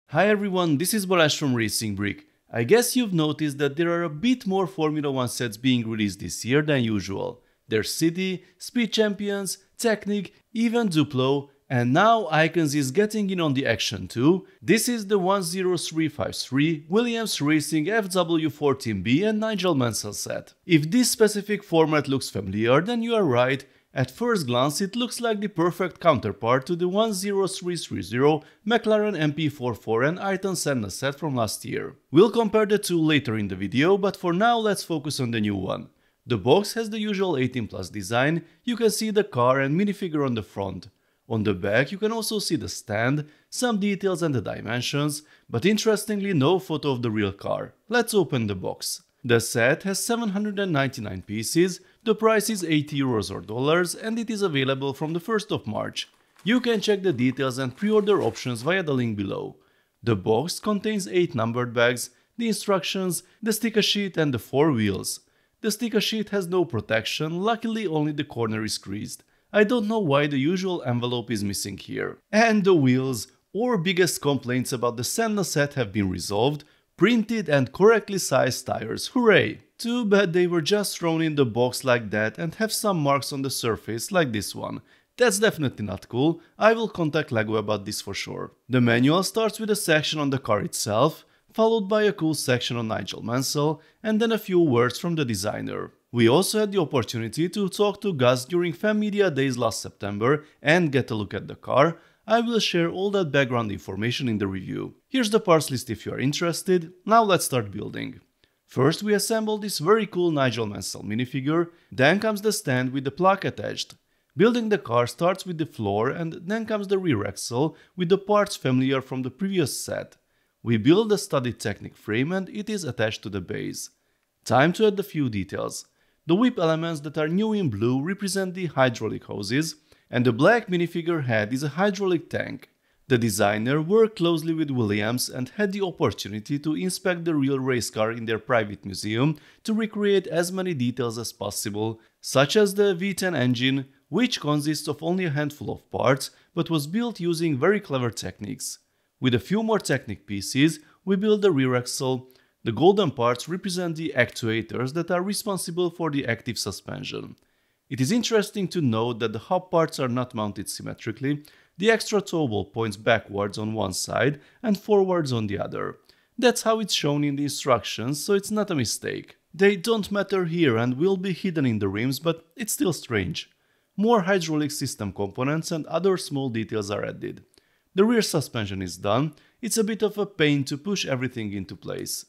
Hi everyone, this is Balázs from RacingBrick. I guess you've noticed that there are a bit more Formula 1 sets being released this year than usual. There's City, Speed Champions, Technic, even Duplo, and now Icons is getting in on the action too. This is the 10353 Williams Racing FW14B and Nigel Mansell set. If this specific format looks familiar, then you are right. At first glance, it looks like the perfect counterpart to the 10330 McLaren MP4 and Ayrton Senna set from last year. We'll compare the two later in the video, but for now let's focus on the new one. The box has the usual 18+ design. You can see the car and minifigure on the front. On the back you can also see the stand, some details and the dimensions, but interestingly no photo of the real car. Let's open the box. The set has 799 pieces, the price is €80 or dollars, and it is available from the 1st of March. You can check the details and pre-order options via the link below. The box contains 8 numbered bags, the instructions, the sticker sheet and the 4 wheels. The sticker sheet has no protection, luckily only the corner is creased. I don't know why the usual envelope is missing here. And the wheels. Our biggest complaints about the Senna set have been resolved. Printed and correctly sized tires, hooray! Too bad they were just thrown in the box like that and have some marks on the surface like this one. That's definitely not cool. I will contact LEGO about this for sure. The manual starts with a section on the car itself, followed by a cool section on Nigel Mansell, and then a few words from the designer. We also had the opportunity to talk to Gus during Fan Media Days last September and get a look at the car. I will share all that background information in the review. Here's the parts list if you are interested. Now let's start building. First we assemble this very cool Nigel Mansell minifigure, then comes the stand with the plaque attached. Building the car starts with the floor and then comes the rear axle with the parts familiar from the previous set. We build a studded Technic frame and it is attached to the base. Time to add a few details. The whip elements that are new in blue represent the hydraulic hoses, and the black minifigure head is a hydraulic tank. The designer worked closely with Williams and had the opportunity to inspect the real race car in their private museum to recreate as many details as possible, such as the V10 engine, which consists of only a handful of parts but was built using very clever techniques. With a few more Technic pieces, we built the rear axle. The golden parts represent the actuators that are responsible for the active suspension. It is interesting to note that the hub parts are not mounted symmetrically. The extra toe ball points backwards on one side and forwards on the other. That's how it's shown in the instructions, so it's not a mistake. They don't matter here and will be hidden in the rims, but it's still strange. More hydraulic system components and other small details are added. The rear suspension is done. It's a bit of a pain to push everything into place.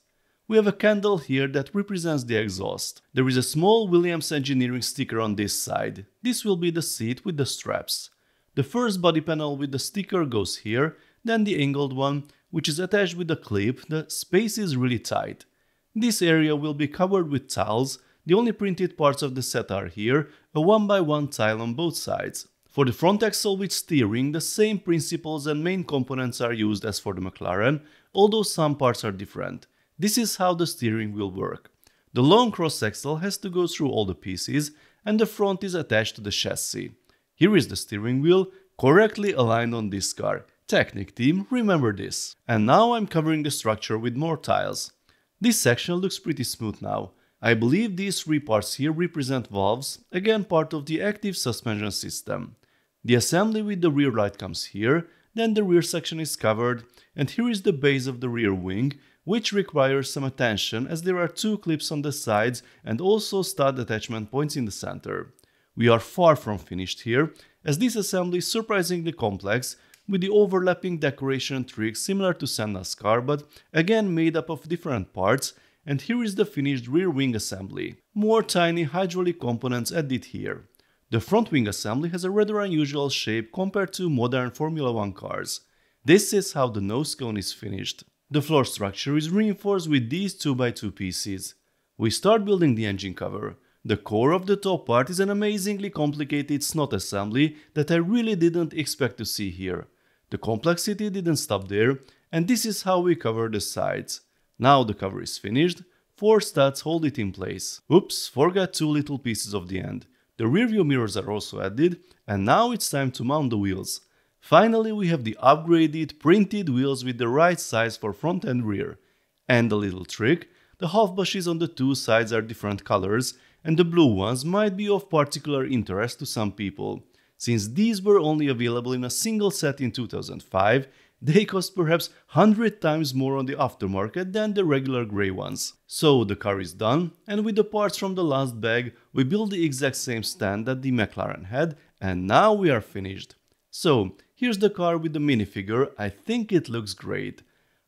We have a candle here that represents the exhaust. There is a small Williams Engineering sticker on this side. This will be the seat with the straps. The first body panel with the sticker goes here, then the angled one, which is attached with a clip. The space is really tight. This area will be covered with tiles. The only printed parts of the set are here, a 1x1 tile on both sides. For the front axle with steering, the same principles and main components are used as for the McLaren, although some parts are different. This is how the steering will work. The long cross axle has to go through all the pieces and the front is attached to the chassis. Here is the steering wheel, correctly aligned on this car. Technic team, remember this. And now I'm covering the structure with more tiles. This section looks pretty smooth now. I believe these 3 parts here represent valves, again part of the active suspension system. The assembly with the rear light comes here, then the rear section is covered, and here is the base of the rear wing, which requires some attention as there are 2 clips on the sides and also stud attachment points in the center. We are far from finished here, as this assembly is surprisingly complex, with the overlapping decoration tricks similar to Senna's car, but again made up of different parts, and here is the finished rear wing assembly. More tiny hydraulic components added here. The front wing assembly has a rather unusual shape compared to modern Formula 1 cars. This is how the nose cone is finished. The floor structure is reinforced with these 2x2 pieces. We start building the engine cover. The core of the top part is an amazingly complicated snot assembly that I really didn't expect to see here. The complexity didn't stop there, and this is how we cover the sides. Now the cover is finished, 4 studs hold it in place. Oops, forgot 2 little pieces of the end. The rearview mirrors are also added, and now it's time to mount the wheels. Finally, we have the upgraded printed wheels with the right size for front and rear. And a little trick, the half bushes on the two sides are different colors, and the blue ones might be of particular interest to some people. Since these were only available in a single set in 2005, they cost perhaps 100 times more on the aftermarket than the regular grey ones. So the car is done, and with the parts from the last bag, we built the exact same stand that the McLaren had, and now we are finished. So, here's the car with the minifigure. I think it looks great.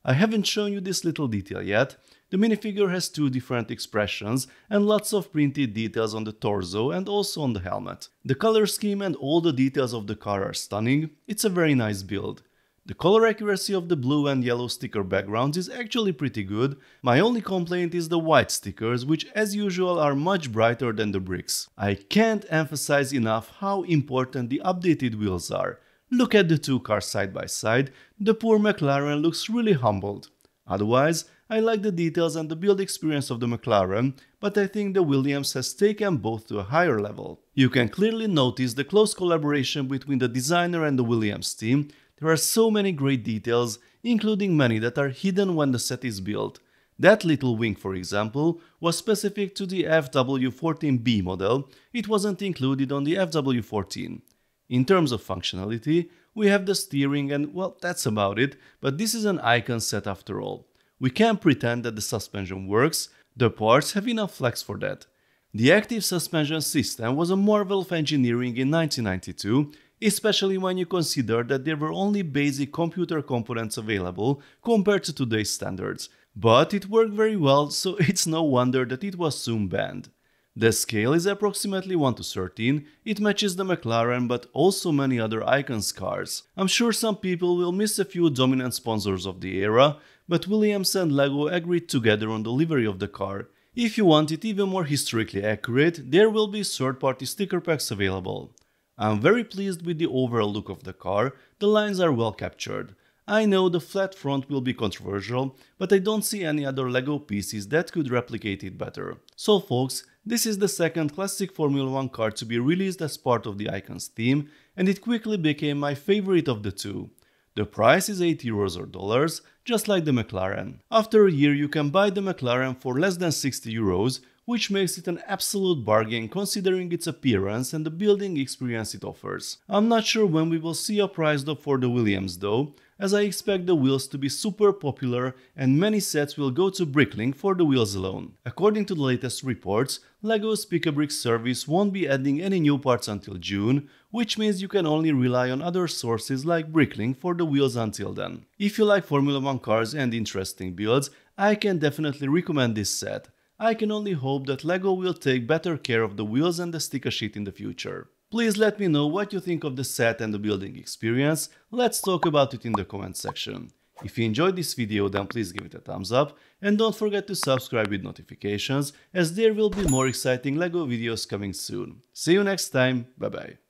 I haven't shown you this little detail yet. The minifigure has two different expressions and lots of printed details on the torso and also on the helmet. The color scheme and all the details of the car are stunning. It's a very nice build. The color accuracy of the blue and yellow sticker backgrounds is actually pretty good. My only complaint is the white stickers, which as usual are much brighter than the bricks. I can't emphasize enough how important the updated wheels are. Look at the two cars side by side. The poor McLaren looks really humbled. Otherwise, I like the details and the build experience of the McLaren, but I think the Williams has taken both to a higher level. You can clearly notice the close collaboration between the designer and the Williams team. There are so many great details, including many that are hidden when the set is built. That little wing, for example, was specific to the FW14B model. It wasn't included on the FW14. In terms of functionality, we have the steering and, well, that's about it, but this is an icon set after all. We can't pretend that the suspension works, the parts have enough flex for that. The active suspension system was a marvel of engineering in 1992, especially when you consider that there were only basic computer components available compared to today's standards. But it worked very well, so it's no wonder that it was soon banned. The scale is approximately 1:13, it matches the McLaren but also many other Icons cars. I'm sure some people will miss a few dominant sponsors of the era, but Williams and LEGO agreed together on the livery of the car. If you want it even more historically accurate, there will be third-party sticker packs available. I'm very pleased with the overall look of the car, the lines are well captured. I know the flat front will be controversial, but I don't see any other LEGO pieces that could replicate it better. So folks, this is the second classic Formula 1 car to be released as part of the Icons theme, and it quickly became my favorite of the two. The price is €8 or dollars, just like the McLaren. After a year you can buy the McLaren for less than €60, which makes it an absolute bargain considering its appearance and the building experience it offers. I'm not sure when we will see a price drop for the Williams though, as I expect the wheels to be super popular and many sets will go to Bricklink for the wheels alone. According to the latest reports, LEGO's Pick-a-Brick service won't be adding any new parts until June, which means you can only rely on other sources like Bricklink for the wheels until then. If you like Formula 1 cars and interesting builds, I can definitely recommend this set. I can only hope that LEGO will take better care of the wheels and the sticker sheet in the future. Please let me know what you think of the set and the building experience. Let's talk about it in the comment section. If you enjoyed this video, then please give it a thumbs up and don't forget to subscribe with notifications, as there will be more exciting LEGO videos coming soon. See you next time, bye bye.